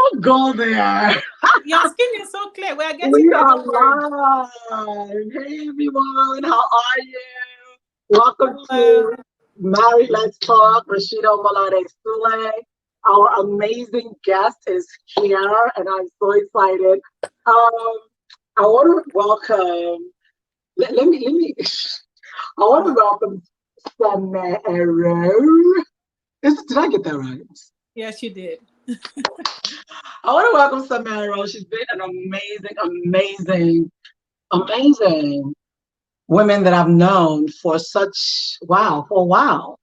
Don't go there. Your skin is so clear. We are getting We there. are Don't worry. live. Hey everyone, how are you? Welcome Hello. to Married Let's Talk. Rashida Malade Sule. Our amazing guest is here, and I'm so excited. I want to welcome. Let me. I want to welcome Samero. Did I get that right? Yes, you did. I want to welcome Samara. She's been an amazing woman that I've known for for a while.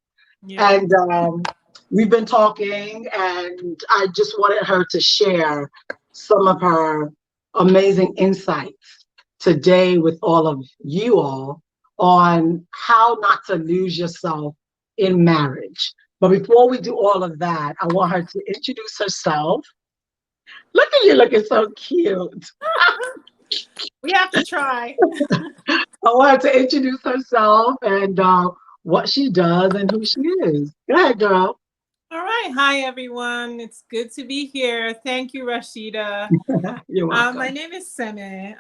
Yeah. And we've been talking, and I just wanted her to share some of her amazing insights today with all of you all on how not to lose yourself in marriage. But before we do all of that, I want her to introduce herself. Look at you looking so cute. We have to try. I want her to introduce herself and what she does and who she is. Go ahead, girl. All right. Hi, everyone. It's good to be here. Thank you, Rashida. You're My welcome. name is Seme.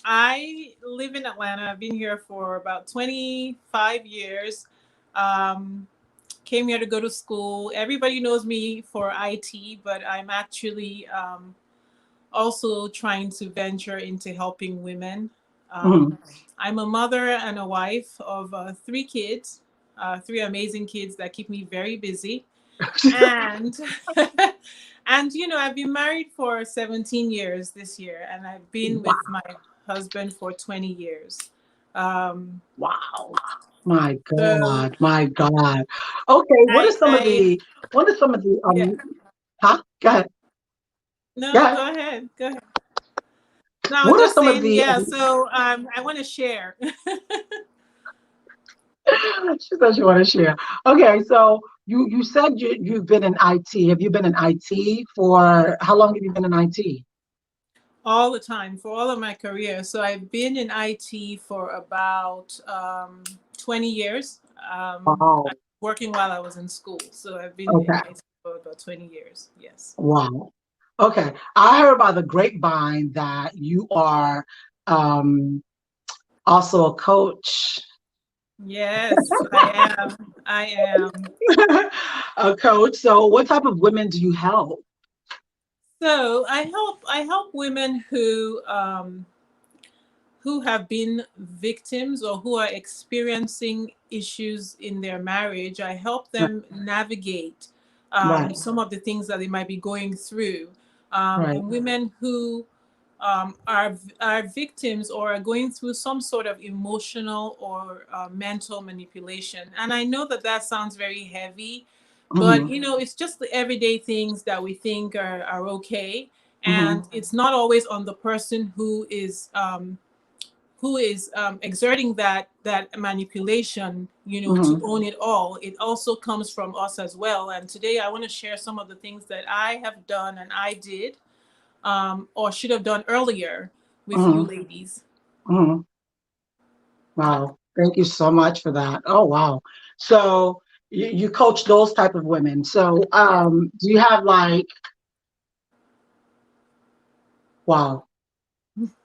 I live in Atlanta. I've been here for about 25 years. Um, Came here to go to school. Everybody knows me for IT, but I'm actually also trying to venture into helping women. Mhm. I'm a mother and a wife of three kids, three amazing kids that keep me very busy. And and I've been married for 17 years this year, and I've been Wow. with my husband for 20 years. Um, Wow. My so God. My God. Okay, I what are some of the yeah, huh? Go ahead. Go no, ahead. go ahead, go ahead. No, I was What are just some of saying, the yeah. So I want to share. she said you want to share. Okay, so you said you've been in IT. Have you been in IT for how long have you been in IT? All the time for all of my career. So I've been in IT for about 20 years. I Wow. was working while I was in school. So I've been in Okay. IT for about 20 years. Yes. Wow. Okay. I heard by the grapevine that you are um, also a coach. Yes, I am. I am. A coach. So, what type of women do you help? So I help women who have been victims or who are experiencing issues in their marriage. I help Right. them navigate Right. some of the things that they might be going through. Right. And women who are victims or are going through some sort of emotional or mental manipulation. And I know that that sounds very heavy, but Hmm. it's just the everyday things that we think are okay. Hmm. And it's not always on the person who is exerting that manipulation, to Hmm. own it all. It also comes from us as well. And today I want to share some of the things that I have done and I did, or should have done earlier with you Hmm. ladies. Hmm. Yeah. Wow. Thank you so much for that. Oh, wow. So, you coach those type of women. So, Yeah. do you have like, wow.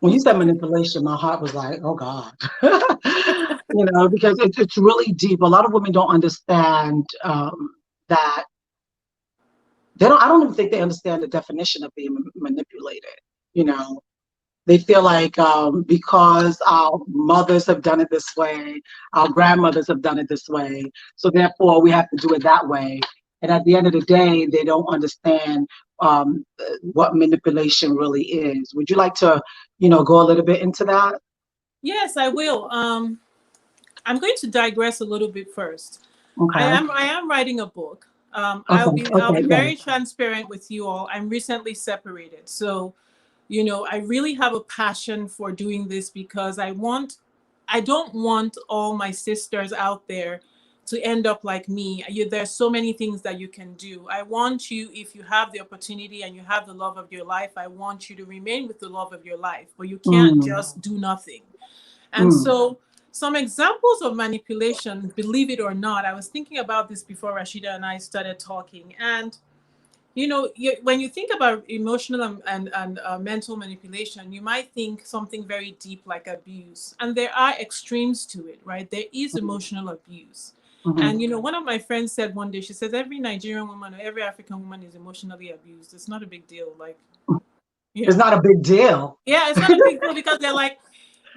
When you said manipulation, my heart was like, oh God. Because it's really deep. A lot of women don't understand that I don't even think they understand the definition of being manipulated. You know, they feel like because our mothers have done it this way, our grandmothers have done it this way, so therefore we have to do it that way. And at the end of the day, they don't understand what manipulation really is. Would you like to, go a little bit into that? Yes, I will. I'm going to digress a little bit first. I Okay. am I am writing a book. I'll Okay. be Okay. Good. very transparent with you all. I'm recently separated, so I really have a passion for doing this because I don't want all my sisters out there to end up like me. There's so many things that you can do. I want you, if you have the opportunity and you have the love of your life, I want you to remain with the love of your life, but you can't Mm, just do nothing. And mm, so, some examples of manipulation, believe it or not, I was thinking about this before Rashida and I started talking. And when you think about emotional and mental manipulation, you might think something very deep like abuse, and there are extremes to it, right? There is emotional abuse. Mm-hmm. And one of my friends said one day, she says every Nigerian woman or every African woman is emotionally abused. It's not a big deal. Like, It's not a big deal. yeah, it's not a big deal because they're like,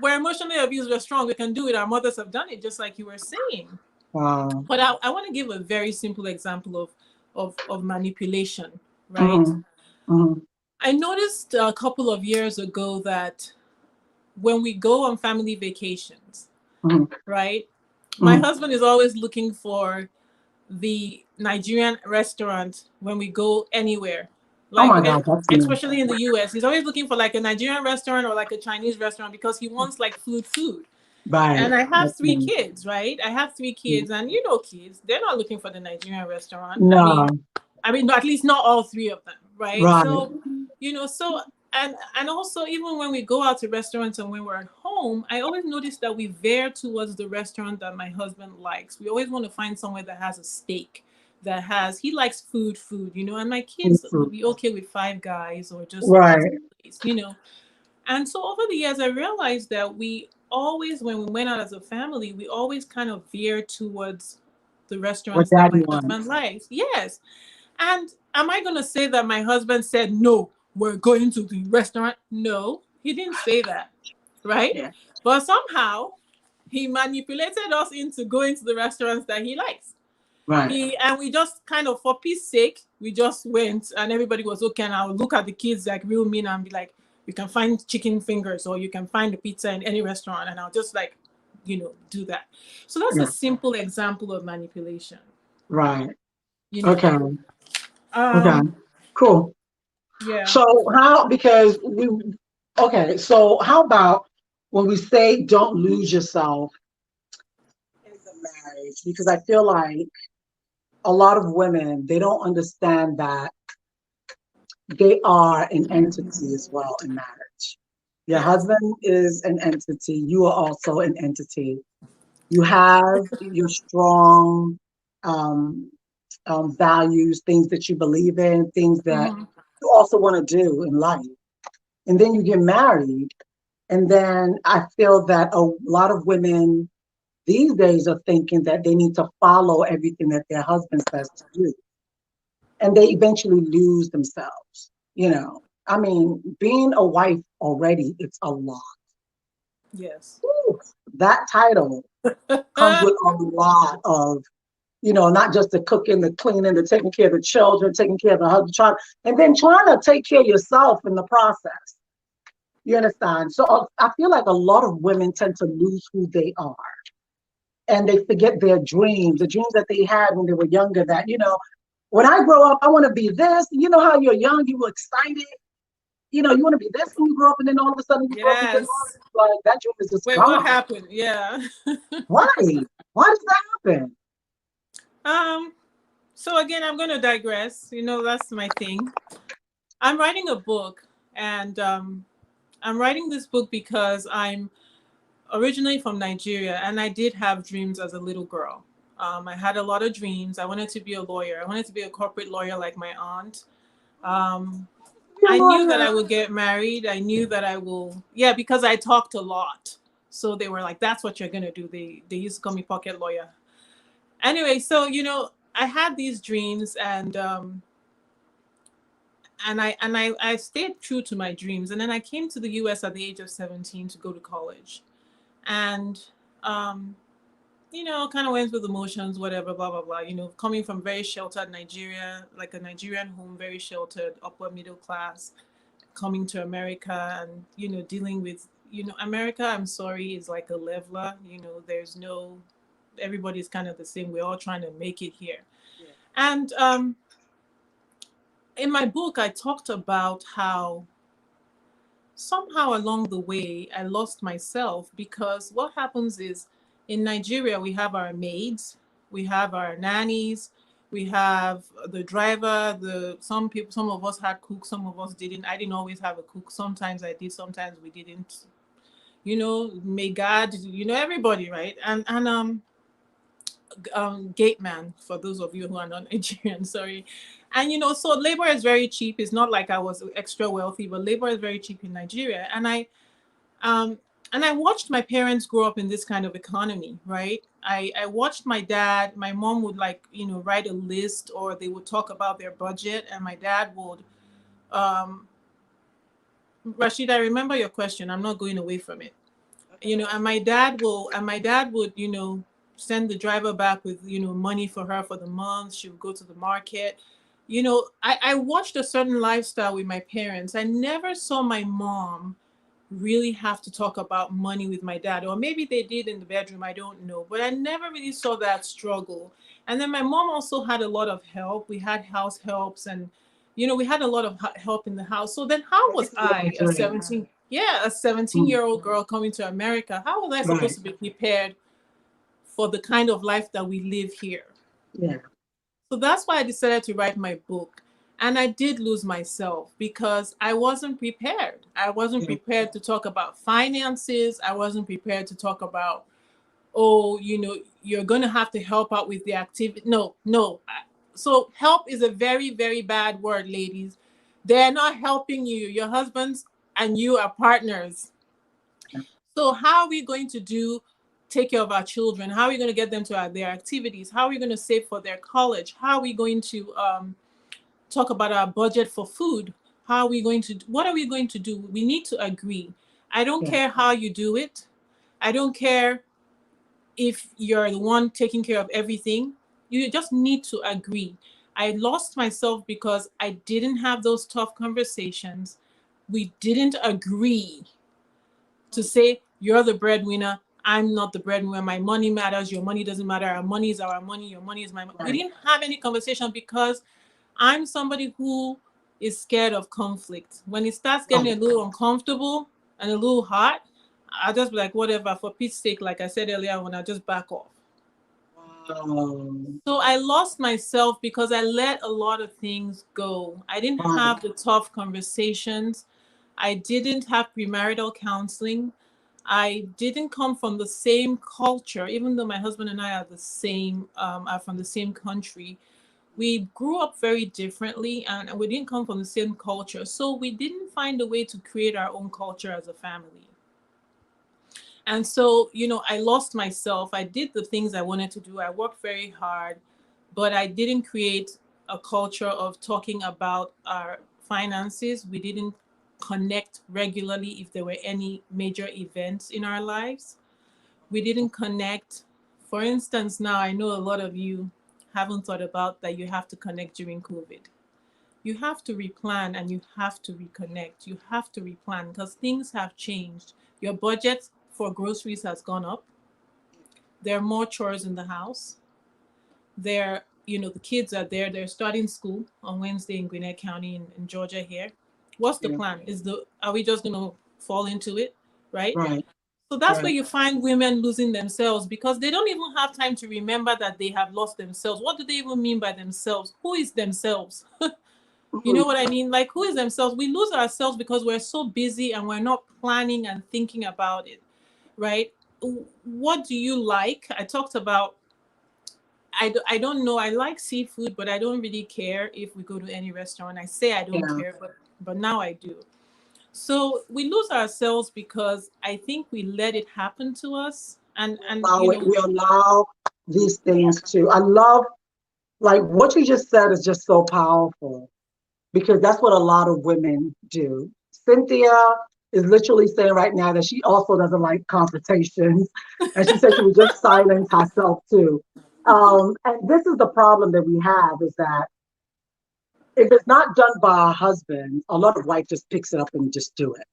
we're emotionally abused, we're strong, we can do it. Our mothers have done it, just like you were saying. Wow. But I want to give a very simple example of manipulation, right? Mm-hmm. Mm-hmm. I noticed a couple of years ago that when we go on family vacations, Mm-hmm. right? My Mm-hmm. husband is always looking for the Nigerian restaurant when we go anywhere. Oh Like, my God, that's me. especially in the US, he's always looking for like a Nigerian restaurant or like a Chinese restaurant because he wants like food. Right. And I have That's three me. kids, right? I have three kids, and kids, they're not looking for the Nigerian restaurant. No. At least not all three of them, right? Right. So, so and also even when we go out to restaurants and when we're at home, I always notice that we veer towards the restaurant that my husband likes. We always want to find somewhere that has a steak, he likes food, and my kids will be okay with Five Guys or just Pizza Right. Place. And so over the years, I realized that we always, when we went out as a family, we always kind of veered towards the What restaurants that daddy my husband wants. likes. Yes. And am I going to say that my husband said, no, we're going to the restaurant? No, he didn't say that. Right. Yeah. But somehow he manipulated us into going to the restaurants that he likes. Right. And we just kind of, for peace sake, we just went and everybody was okay. And I would look at the kids like real mean and be like, you can find chicken fingers or you can find a pizza in any restaurant. And I'll just like, do that. So that's a Yeah. simple example of manipulation. Right. You know. Okay. Okay. Um, Cool. yeah. So so how about when we say don't lose yourself in the marriage? Because I feel like a lot of women, they don't understand that they are an entity as well in marriage. Your Yes. husband is an entity. You are also an entity. You have your strong um, values, things that you believe in, things that Mm-hmm. you also want to do in life. And then you get married. And then I feel that a lot of women these days are thinking that they need to follow everything that their husband says to do. And they eventually lose themselves. I mean, being a wife already, it's a lot. Yes. Whew, that title comes with a lot of, not just the cooking, the cleaning, the taking care of the children, taking care of the husband, child, and then trying to take care of yourself in the process. You understand? So I feel like a lot of women tend to lose who they are and they forget their dreams, the dreams that they had when they were younger that, when I grow up, I want to be this. You know how you're young, you were excited. You want to be this when you grow up, and then all of a sudden you grow up and get Yes. like that dream is just Wait, what gone. happened? Yeah. Why? Why does that happen? um. So again, I'm going to digress. That's my thing. I'm writing a book, and I'm writing this book because I'm originally from Nigeria, and I did have dreams as a little girl. I had a lot of dreams. I wanted to be a lawyer. I wanted to be a corporate lawyer like my aunt. Um, You're I a knew that lawyer. I would get married. I knew that I will, yeah, because I talked a lot. So they were like, "That's what you're gonna do." They used to call me pocket lawyer. Anyway, so I had these dreams, and I stayed true to my dreams. And then I came to the US at the age of 17 to go to college. And um, kind of went with emotions, whatever, blah, blah, blah. Coming from very sheltered Nigeria, like a Nigerian home, very sheltered, upper middle class, coming to America and, dealing with, America, I'm sorry, is like a leveler. There's no, everybody's kind of the same. We're all trying to make it here. Yeah. And in my book, I talked about how somehow along the way I lost myself because what happens is in Nigeria we have our maids, we have our nannies, we have the driver, the some of us had cooks, some of us didn't. I didn't always have a cook. Sometimes I did, sometimes we didn't. May God, everybody, right? And gate man, for those of you who are not Nigerian, sorry. And so labor is very cheap. It's not like I was extra wealthy, but labor is very cheap in Nigeria. Um and I watched my parents grow up in this kind of economy, right? I watched my dad, my mom would like, write a list, or they would talk about their budget, and my dad would um Rashid, I remember your question. I'm not going away from it. And my dad would send the driver back with money for her for the month. She would go to the market. I watched a certain lifestyle with my parents. I never saw my mom really have to talk about money with my dad, or maybe they did in the bedroom, I don't know, but I never really saw that struggle. And then my mom also had a lot of help. We had house helps, and we had a lot of help in the house. So then how was I, a Right. 17 yeah, a 17-year-old girl coming to America, how was I supposed Right. to be prepared for the kind of life that we live here? Yeah. So that's why I decided to write my book. And I did lose myself because I wasn't prepared. I wasn't Yeah. prepared to talk about finances. I wasn't prepared to talk about, oh, you're going to have to help out with the activity. No, no. So help is a very, very bad word, ladies. They're not helping you. Your husbands and you are partners. So how are we going to take care of our children? How are we going to get them to their activities? How are we going to save for their college? How are we going to talk about our budget for food? What are we going to do? We need to agree. I don't Yeah. care how you do it. I don't care if you're the one taking care of everything. You just need to agree. I lost myself because I didn't have those tough conversations. We didn't agree to say, you're the breadwinner, I'm not the breadwinner, my money matters, your money doesn't matter, our money is our money, your money is my money. We Right. didn't have any conversation because I'm somebody who is scared of conflict. When it starts getting Oh, a little uncomfortable and a little hot, I'll just be like, whatever, for Pete's sake, like I said earlier, when I just back off. wow. So I lost myself because I let a lot of things go. I didn't Right. have the tough conversations. I didn't have premarital counseling. I didn't come from the same culture, even though my husband and I are from the same country. We grew up very differently, and we didn't come from the same culture. So we didn't find a way to create our own culture as a family. And so, I lost myself. I did the things I wanted to do. I worked very hard, but I didn't create a culture of talking about our finances. We didn't connect regularly if there were any major events in our lives. We didn't connect. For instance, now I know a lot of you haven't thought about that you have to connect during COVID. You have to replan and you have to reconnect. You have to replan because things have changed. Your budget for groceries has gone up. There are more chores in the house. The kids are there. They're starting school on Wednesday in Gwinnett County in Georgia here. What's the Yeah. plan? Are we just gonna fall into it? Right? Right. So that's where Right. you find women losing themselves because they don't even have time to remember that they have lost themselves. What do they even mean by themselves? Who is themselves? You know Mhm. what I mean? Like, who is themselves? We lose ourselves because we're so busy and we're not planning and thinking about it, right? What do you like? I talked about, I don't know. I like seafood, but I don't really care if we go to any restaurant. I say I don't Yeah. care, but now I do. So we lose ourselves because I think we let it happen to us. And We allow these things to. I love, like, what you just said is just so powerful because that's what a lot of women do. Cynthia is literally saying right now that she also doesn't like confrontations, and she said she would just silence herself too. And this is the problem that we have is that if it's not done by our husband, a lot of wife just picks it up and just do it,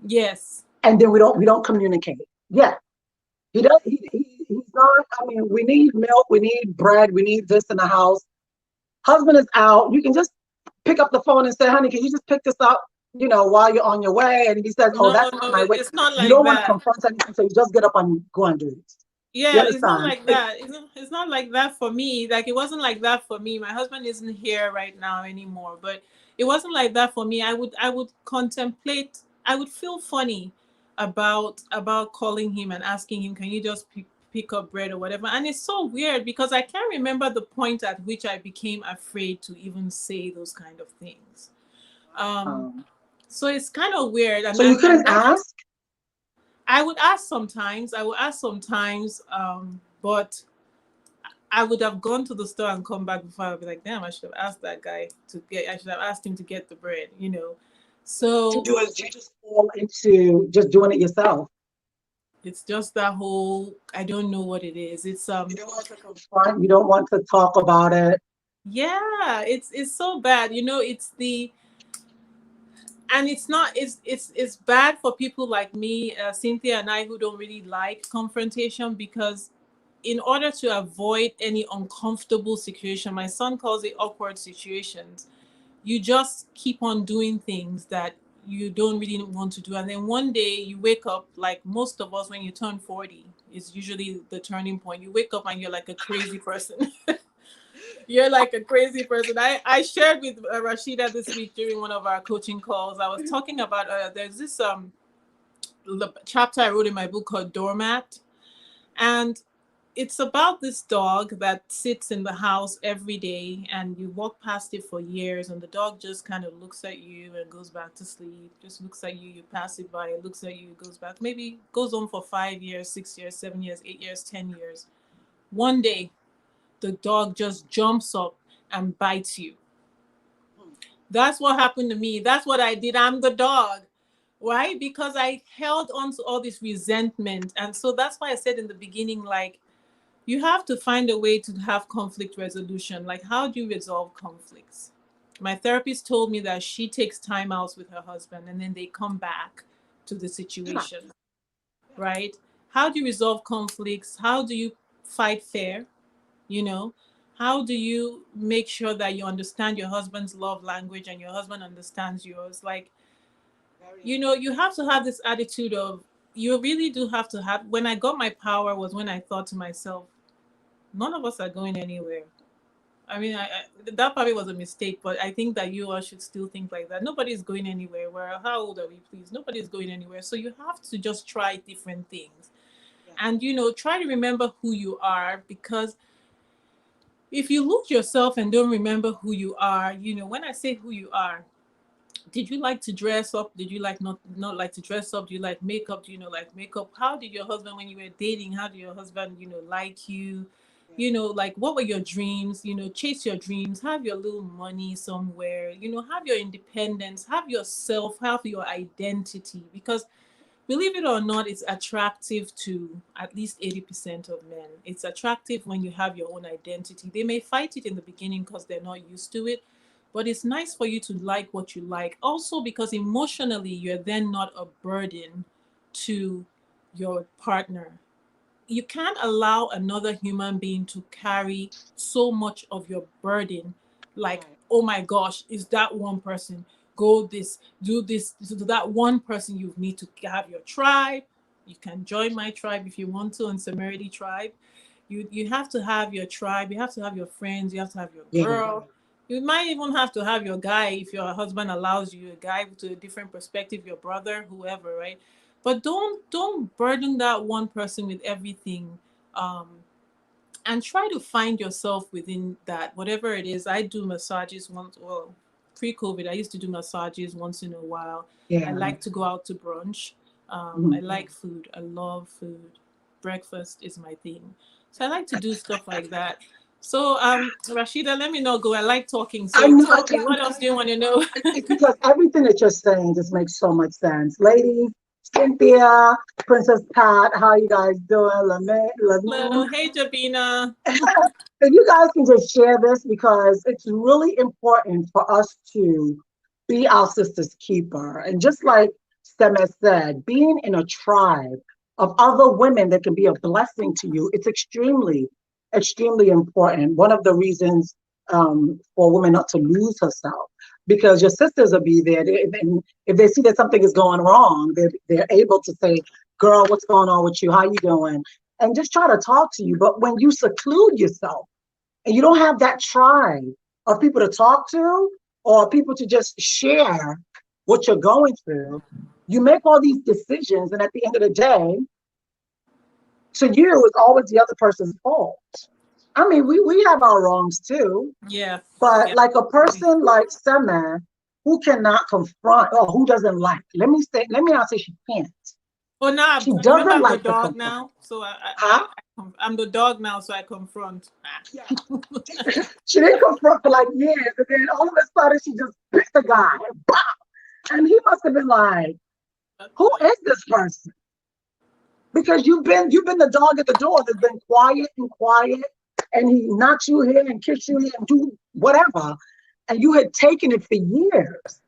yes, and then we don't communicate. Yeah, he does. He's not. I mean, we need milk, we need bread, we need this in the house. Husband is out. You can just pick up the phone and say, honey, can you just pick this up, while you're on your way? And he says, oh, no, that's not no, my way. it's not You like don't want to that. confront anything, so you just get up and go and do it. You Yeah, it's not understand? like that. It's not like that for me. Like, it wasn't like that for me. My husband isn't here right now anymore, but it wasn't like that for me. I would contemplate. I would feel funny about calling him and asking him, can you just pick up bread or whatever. And it's so weird because I can't remember the point at which I became afraid to even say those kind of things. Um, Um, so it's kind of weird. so you And couldn't that's, ask? I would ask sometimes, but I would have gone to the store and come back before I'd be like, damn, I should have asked that guy I should have asked him to get the bread, you know. You So do it, you just fall into just doing it yourself. it's just that whole, I don't know what it is. It's You don't want to confront, you don't want to talk about it. yeah, it's so bad. You know, it's the and it's not it's bad for people like me, Cynthia and I, who don't really like confrontation, because in order to avoid any uncomfortable situation, my son calls it awkward situations, you just keep on doing things that you don't really want to do. And then one day you wake up, like most of us, when you turn 40, it's usually the turning point. You wake up and you're like a crazy person. You're like a crazy person. I shared with Rashida this week during one of our coaching calls. I was talking about there's this chapter I wrote in my book called Doormat, and it's about this dog that sits in the house every day, and you walk past it for years, and the dog just kind of looks at you and goes back to sleep. Just looks at you, you pass it by, it looks at you, goes back. Maybe goes on for 5 years, 6 years, 7 years, 8 years, 10 years. One day the dog just jumps up and bites you. That's what happened to me. That's what I did. I'm the dog, right? Because I held on to all this resentment. And so that's why I said in the beginning, like, you have to find a way to have conflict resolution. Like, how do you resolve conflicts? My therapist told me that she takes time out with her husband and then they come back to the Yeah. situation, right? How do you resolve conflicts? How do you fight fair? You know, how do you make sure that you understand your husband's love language and your husband understands yours? Like, Very you know, important. you have to have this attitude of, you really do have to have. When I got my power was when I thought to myself, none of us are going anywhere. I mean, that probably was a mistake, but I think that you all should still think like that. Nobody's going anywhere. Where, how old are we, please? Nobody's going anywhere. So you have to just try different things. Yeah. And, you know, try to remember who you are, because if you lose yourself and don't remember who you are, you know, when I say who you are, did you like to dress up? Did you like not like to dress up? Do you like makeup? Do you know like makeup? How did your husband, when you were dating, how did your husband, you know, like you? Yeah. You know, like, what were your dreams? You know, chase your dreams, have your little money somewhere, you know, have your independence, have yourself, have your identity. Because believe it or not, it's attractive to at least 80% of men. It's attractive when you have your own identity. They may fight it in the beginning because they're not used to it, but it's nice for you to like what you like. Also, because emotionally, you're then not a burden to your partner. You can't allow another human being to carry so much of your burden, like, Right. oh my gosh, is that one person, go this, do this, so that one person. You need to have your tribe. You can join my tribe if you want to, on Semerity tribe. You have to have your tribe, you have to have your friends, you have to have your Yeah. girl. You might even have to have your guy if your husband allows you, a guy to a different perspective, your brother, whoever, right? But don't burden that one person with everything. um and try to find yourself within that, whatever it is. I do massages once, well, pre-COVID I used to do massages once in a while. I Yeah. like to go out to brunch. I Mhm. like food, I love food. Breakfast is my thing, so I like to do stuff like that. So Rashida, let me not go, I like talking, I so know. I tell me, can't. what else do you want to know? It's because everything that you're saying just makes so much sense. Ladies, Cynthia, Princess Pat, how you guys doing? Lame, Hello, hey Jabina. if you guys can just share this because it's really important for us to be our sister's keeper. And just like Stem said, being in a tribe of other women that can be a blessing to you, it's extremely, extremely important. One of the reasons for a woman not to lose herself, because your sisters will be there. And if they see that something is going wrong, they're able to say, girl, what's going on with you? How you doing? And just try to talk to you. But when you seclude yourself and you don't have that tribe of people to talk to or people to just share what you're going through, you make all these decisions. And at the end of the day, to you, it's always the other person's fault. I mean, we have our wrongs too, Yeah. but Yeah. like a person like Sema, who cannot confront or who doesn't like, let me not say she can't. Well, now She remember doesn't I'm the like to dog confront. now, so Huh? I'm the dog now, so I confront. Yeah. She didn't confront for like years, and then all of a sudden she just picked the guy. Bah! And he must have been like, who is this person? Because you've been the dog at the door that's been quiet and quiet, and he knocks you here and kicks you here and do whatever, and you had taken it for years,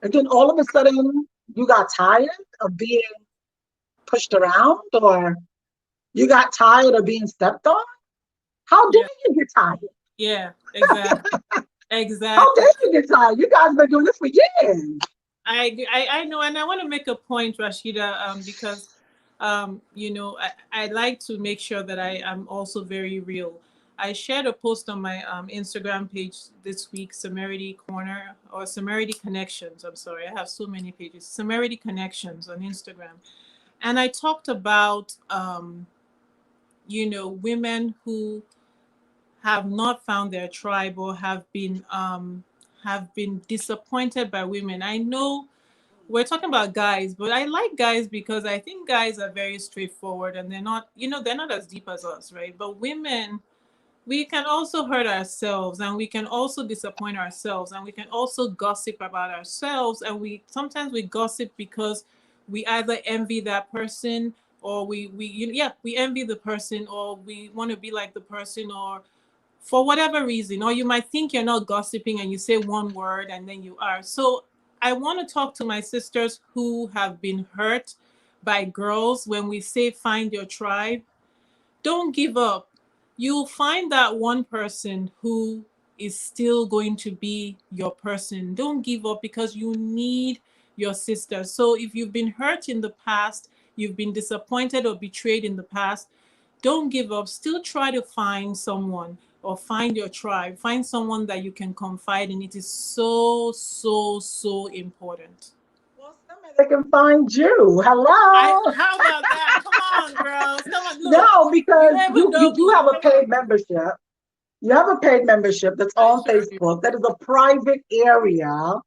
and then all of a sudden you got tired of being pushed around, or you got tired of being stepped on. How dare Yeah. you get tired? Yeah. Exactly. How Exactly. dare you get tired? You guys been doing this for years. I know, and I want to make a point, Rashida, because I like to make sure that I am also very real. I shared a post on my Instagram page this week, Semerity Corner or Semerity Connections. I'm sorry, I have so many pages. Semerity Connections on Instagram, and I talked about women who have not found their tribe or have been disappointed by women. I know we're talking about guys, but I like guys because I think guys are very straightforward and they're not as deep as us, right? But women, we can also hurt ourselves and we can also disappoint ourselves and we can also gossip about ourselves, and we gossip because we either envy that person, or we envy the person, or we want to be like the person, or for whatever reason, or you might think you're not gossiping and you say one word and then you are. So I want to talk to my sisters who have been hurt by girls. When we say find your tribe, don't give up. You'll find that one person who is still going to be your person. Don't give up, because you need your sister. So if you've been hurt in the past, you've been disappointed or betrayed in the past, don't give up. Still try to find someone, or find your tribe. Find someone that you can confide in. It is so, so, so important. Well, somebody can find you. Hello. How about that? Come on, girls. Come on, look. No, You because never you know do me. have a Come on. paid membership. You have a paid membership that's I on sure do. Facebook. That is a private area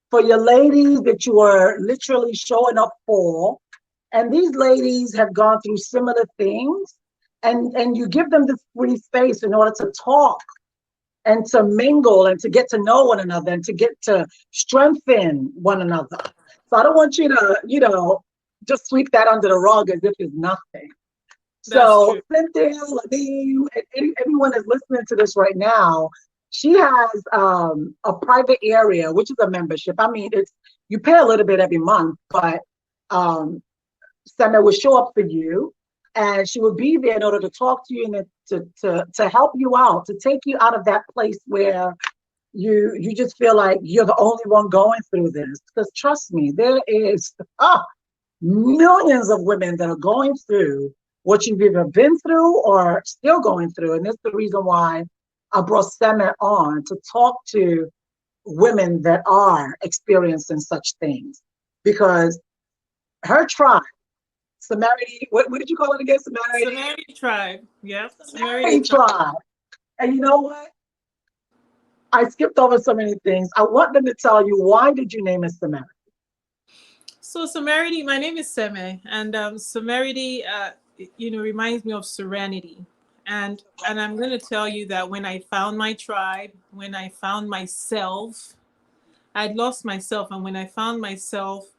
for your ladies that you are literally showing up for. And these ladies have gone through similar things. And you give them this free space in order to talk and to mingle and to get to know one another and to get to strengthen one another. So I don't want you to, just sweep that under the rug as if it's nothing. That's So true. Cynthia, Ladine, and anyone that's listening to this right now, she has a private area, which is a membership. I mean, it's you pay a little bit every month, but um, Summer will show up for you, and she will be there in order to talk to you and to help you out, to take you out of that place where you just feel like you're the only one going through this. Because trust me, there is millions of women that are going through what you've either been through or still going through. And that's the reason why I brought Semet on to talk to women that are experiencing such things. Because her tribe, Semerity, what did you call it again? Semerity? Semerity tribe. Yep. Semerity Semerity tribe. tribe. And you know what? I skipped over so many things. I want them to tell you, why did you name it Semerity? So Semerity, my name is Seme, and Semerity, reminds me of Serenity. And I'm going to tell you that when I found my tribe, when I found myself, I'd lost myself. And when I found myself,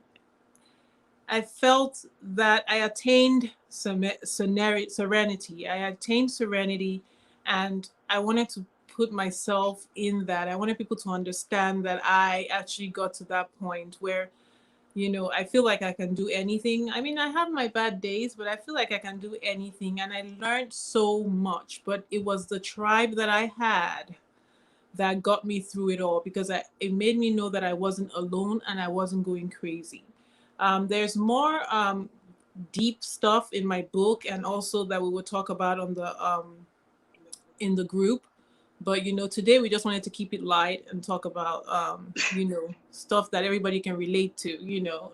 I felt that I attained serenity. I attained serenity, and I wanted to put myself in that. I wanted people to understand that I actually got to that point where, I feel like I can do anything. I mean, I have my bad days, but I feel like I can do anything. And I learned so much, but it was the tribe that I had that got me through it all, because it made me know that I wasn't alone and I wasn't going crazy. There's more deep stuff in my book, and also that we will talk about on the in the group. But today we just wanted to keep it light and talk about stuff that everybody can relate to.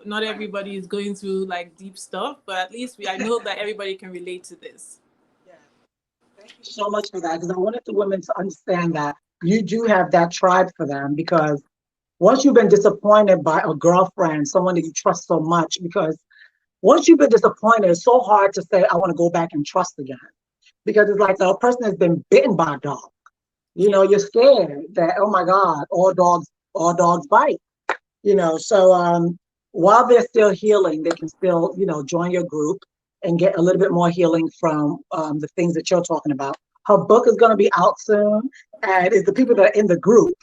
Not Right. everybody is going through like deep stuff, but at least I know that everybody can relate to this. Yeah. Thank you so much for that, because I wanted the women to understand that you do have that tribe for them, because once you've been disappointed by a girlfriend, someone that you trust so much, because once you've been disappointed, it's so hard to say, I want to go back and trust again. Because it's like a person has been bitten by a dog. Yeah. You're scared that, oh my God, all dogs bite. So while they're still healing, they can still, join your group and get a little bit more healing from the things that you're talking about. Her book is going to be out soon, and it's the people that are in the group,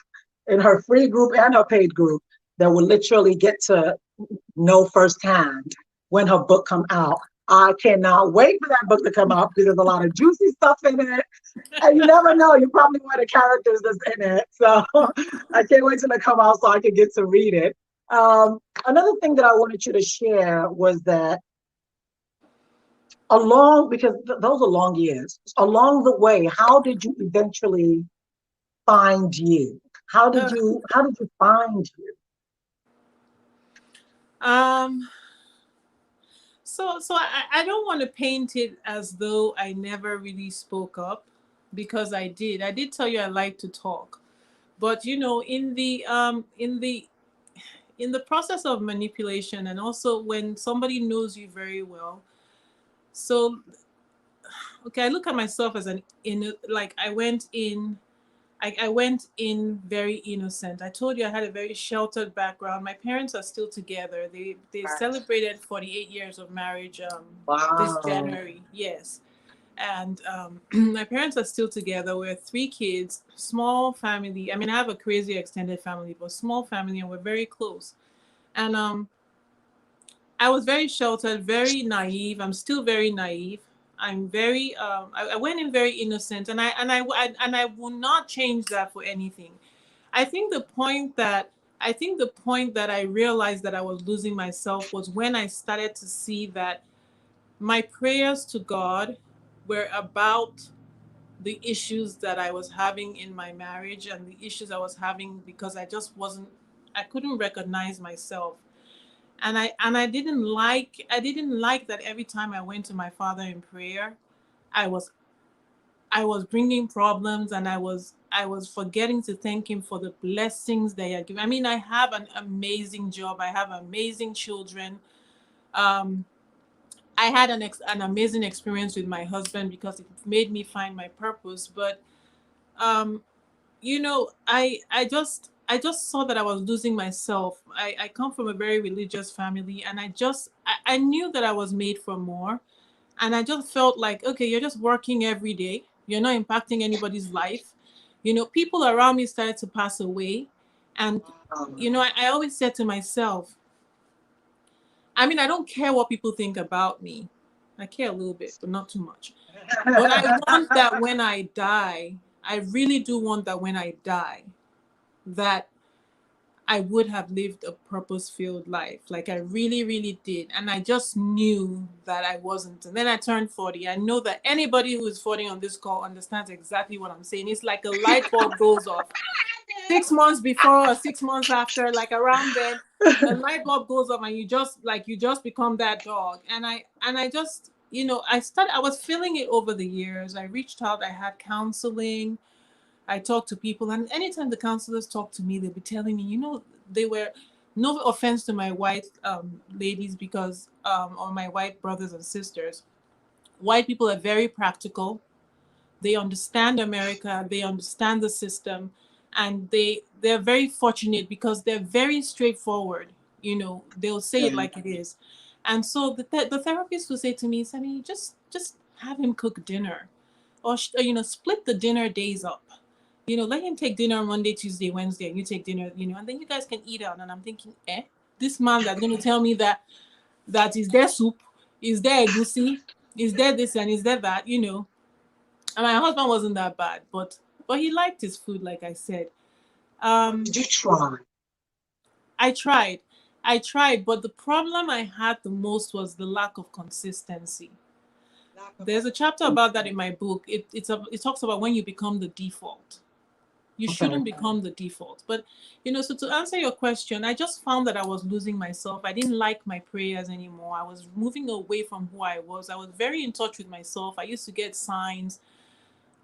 in her free group and her paid group, that will literally get to know firsthand when her book come out. I cannot wait for that book to come out, because there's a lot of juicy stuff in it. And you never know, you're probably one of the characters that's in it. So I can't wait till it come out so I can get to read it. Another thing that I wanted you to share was that because those are long years, along the way, how did you eventually find you? Uh, How did you find you? um. So I don't want to paint it as though I never really spoke up, because I did. I did tell you I like to talk, but in the process of manipulation, and also when somebody knows you very well. So okay, I look at myself as like I went in very innocent. I told you I had a very sheltered background. My parents are still together. They celebrated 48 years of marriage this Wow. January. Yes. And my parents are still together. We're three kids, small family. I mean, I have a crazy extended family, but small family, and we're very close. And I was very sheltered, very naive. I'm still very naive. I'm very. I went in very innocent, and I will not change that for anything. I think the point that I realized that I was losing myself was when I started to see that my prayers to God were about the issues that I was having in my marriage, and the issues I was having because I couldn't recognize myself. And I didn't like that every time I went to my father in prayer, I was I was bringing problems, and I was forgetting to thank him for the blessings they are giving. I mean, I have an amazing job. I have amazing children. Um, I had an amazing experience with my husband because it made me find my purpose. But um, I just saw that I was losing myself. I come from a very religious family, and I knew that I was made for more. And I just felt like, okay, you're just working every day. You're not impacting anybody's life. People around me started to pass away. And, I always said to myself, I mean, I don't care what people think about me. I care a little bit, but not too much. But I want that when I die, I really do want that when I die, that I would have lived a purpose filled life. Like I really, really did. And I just knew that I wasn't. And then I turned 40. I know that anybody who is 40 on this call understands exactly what I'm saying. It's like a light bulb goes off 6 months before or 6 months after, like around then, a light bulb goes off, and you just become that dog. And I just, I was feeling it over the years. I reached out, I had counseling, I talked to people, and anytime the counselors talk to me, they'll be telling me, they were, no offense to my white ladies, because or my white brothers and sisters, white people are very practical. They understand America, they understand the system, and they're very fortunate because they're very straightforward. They'll say it like it is. And so the therapist will say to me, Sammy, just have him cook dinner, or split the dinner days up. Let him take dinner on Monday, Tuesday, Wednesday, and you take dinner, and then you guys can eat out. And I'm thinking, this man that's going to tell me that is there soup, is there egusi, is there this, and is there that. And my husband wasn't that bad, but he liked his food, like I said. But Um, did you try? I tried, but the problem I had the most was the lack of consistency. Lack of There's a chapter about that consistency. in my book. It talks about when you become the default. You Okay. shouldn't become the default. But, so to answer your question, I just found that I was losing myself. I didn't like my prayers anymore. I was moving away from who I was. I was very in touch with myself. I used to get signs.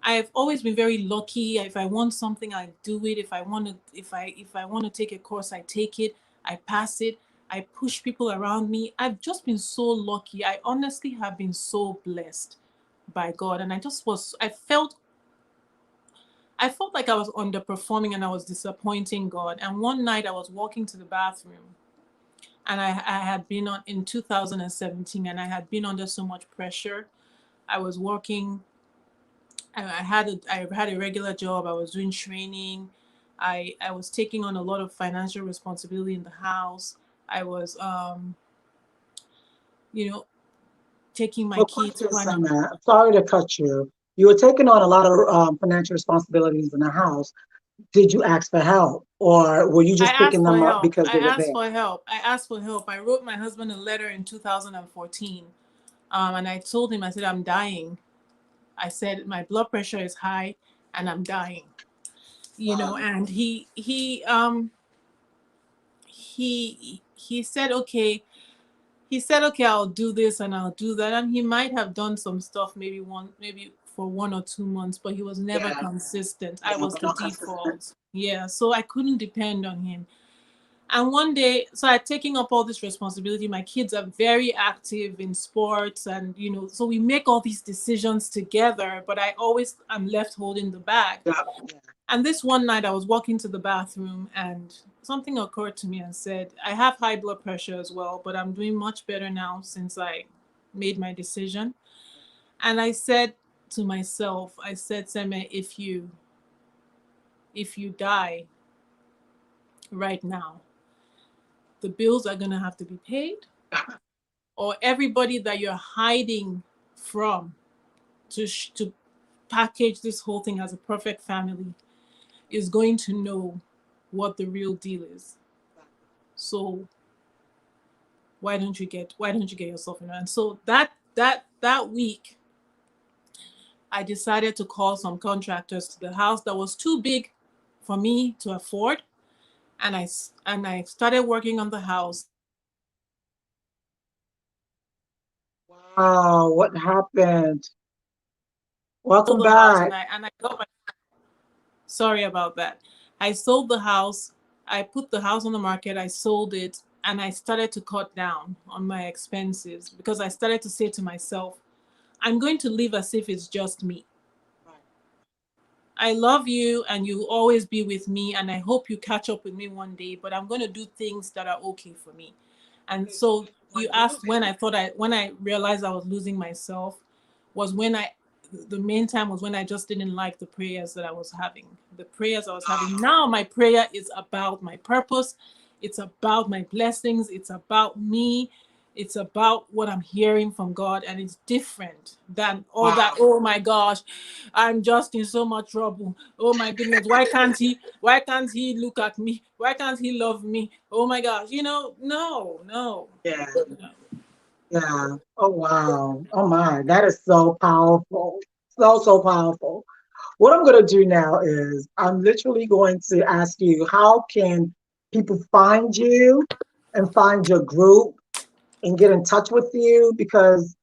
I've always been very lucky. If I want something, I do it. If I want to take a course, I take it. I pass it. I push people around me. I've just been so lucky. I honestly have been so blessed by God. And I felt like I was underperforming and I was disappointing God. And one night I was walking to the bathroom, and I had been on in 2017, and I had been under so much pressure. I was working. I had a regular job. I was doing training. I was taking on a lot of financial responsibility in the house. I was you know taking my Well, kids question, who are not. Sana. Sorry to cut you. You were taking on a lot of financial responsibilities in the house. Did you ask for help, or were you I just picking asked for them up help. because I they were asked there? for help. I asked for help. I wrote my husband a letter in 2014, and I told him, I said, I'm dying. I said my blood pressure is high and I'm dying. Wow. And he said okay. He said okay, I'll do this and I'll do that, and he might have done some stuff, maybe for 1 or 2 months, but he was never Yeah. consistent. I Yeah. was But the not consistent. default. Yeah, so I couldn't depend on him. And one day, so I taking up all this responsibility. My kids are very active in sports, and so we make all these decisions together, but I always am left holding the bag. Yeah. And this one night I was walking to the bathroom, and something occurred to me and said, I have high blood pressure as well, but I'm doing much better now since I made my decision. And I said to myself, I said, Seme, if you die right now, the bills are gonna have to be paid, or everybody that you're hiding from to package this whole thing as a perfect family is going to know what the real deal is. So why don't you get yourself in? And so that week I decided to call some contractors to the house that was too big for me to afford, and I started working on the house. Wow. What happened? Sold Welcome the house, and back. I got my. Sorry about that. I sold the house. I put the house on the market. I sold it, and I started to cut down on my expenses because I started to say to myself, I'm going to live as if it's just me. Right. I love you and you'll always be with me, and I hope you catch up with me one day, but I'm going to do things that are okay for me. And Okay. So so you were you asked when losing. I realized I was losing myself, was when I the main time was when I just didn't like the prayers that I was having. The prayers I was having. Wow. Now my prayer is about my purpose. It's about my blessings. It's about me. It's about what I'm hearing from God, and it's different than all that. Wow. Oh my gosh, I'm just in so much trouble. Oh my goodness, why can't he? Why can't he look at me? Why can't he love me? Oh my gosh, no, no. Yeah. Yeah. Oh, wow. Oh, my. That is so powerful. So, so powerful. What I'm going to do now is I'm literally going to ask you, how can people find you and find your group and get in touch with you? Because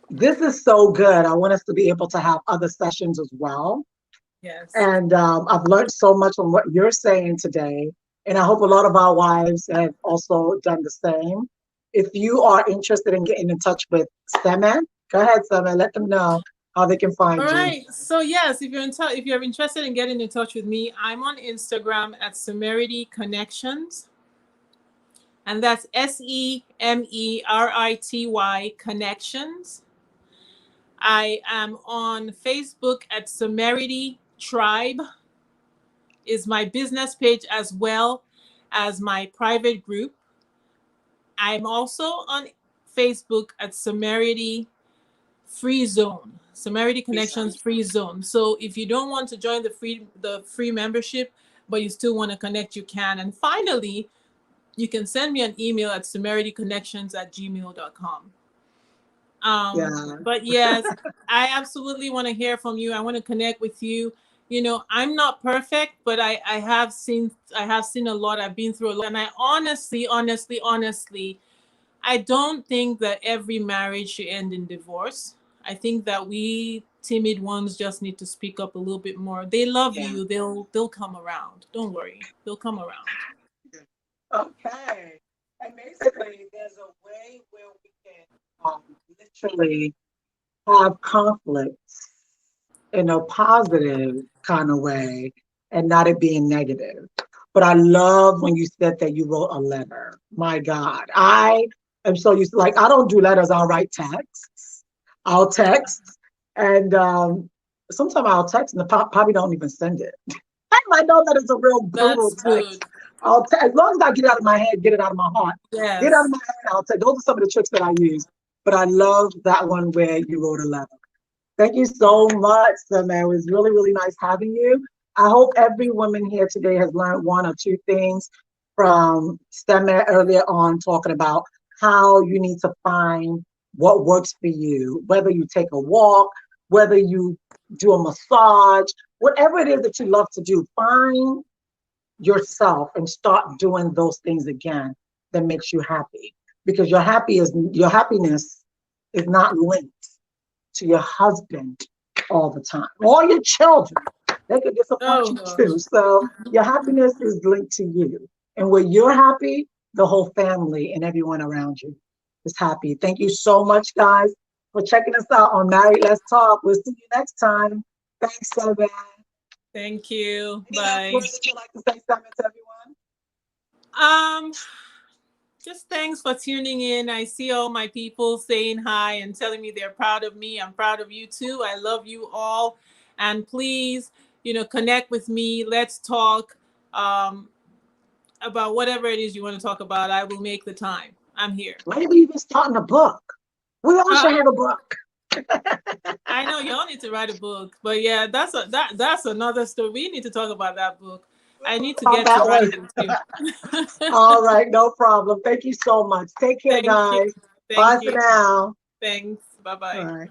this is so good. I want us to be able to have other sessions as well. Yes. And I've learned so much from what you're saying today. And I hope a lot of our wives have also done the same. If you are interested in getting in touch with Semen, go ahead, Semen, let them know how they can All find you. right. So yes, if you're interested in getting in touch with me, I'm on Instagram at Semerity Connections, and that's Semerity Connections. I am on Facebook at Semerity Tribe, is my business page as well as my private group. I'm also on Facebook at Semerity Free Zone, Semerity Connections Free Zone. So if you don't want to join the free membership, but you still want to connect, you can. And finally, you can send me an email at semerityconnections@gmail.com. Yeah. But yes, I absolutely want to hear from you. I want to connect with you. you know, I'm not perfect, but I have seen, I have seen a lot. I've been through a lot, and I honestly, I don't think that every marriage should end in divorce. I think that we timid ones just need to speak up a little bit more. They love Yeah. you. They'll come around. Don't worry. They'll come around. Okay. And basically, there's a way where we can literally have conflicts in a positive kind of way and not it being negative. But I love when you said that you wrote a letter. My God, I am so used to, like, I don't do letters, I'll write texts. I'll text, and sometimes I'll text and the probably don't even send it. I know that it's a real brutal That's text. good. As long as I get it out of my head, get it out of my heart, get it out of Yes. my head, I'll take. Those are some of the tricks that I use. But I love that one where you wrote a letter. Thank you Yeah. so much, Sam. It was really, really nice having you. I hope every woman here today has learned one or two things from Stemmer earlier on, talking about how you need to find what works for you, whether you take a walk, whether you do a massage, whatever it is that you love to do, find yourself and start doing those things again that makes you happy. Because your happiness is not linked to your husband all the time, or your children. They could disappoint Oh you too. gosh. So your happiness is linked to you. And when you're happy, the whole family and everyone around you is happy. Thank you so much, guys, for checking us out on Married Let's Talk. We'll see you next time. Thanks, Seven. Thank you. Any last Bye. words that you'd like to say, Seven, to everyone? Um, just thanks for tuning in. I see all my people saying hi and telling me they're proud of me. I'm proud of you too. I love you all. And please, you know, connect with me. Let's talk um, about whatever it is you want to talk about. I will make the time. I'm here. Maybe even starting a book. We all Uh, should have a book. I know y'all need to write a book, but yeah, that's another story. We need to talk about that book. We'll I talk need to about get to that one. writing too. All right, no problem. Thank you so much. Take care, Thank you. guys. Bye Thank for you. now. Thanks. Bye All bye. right.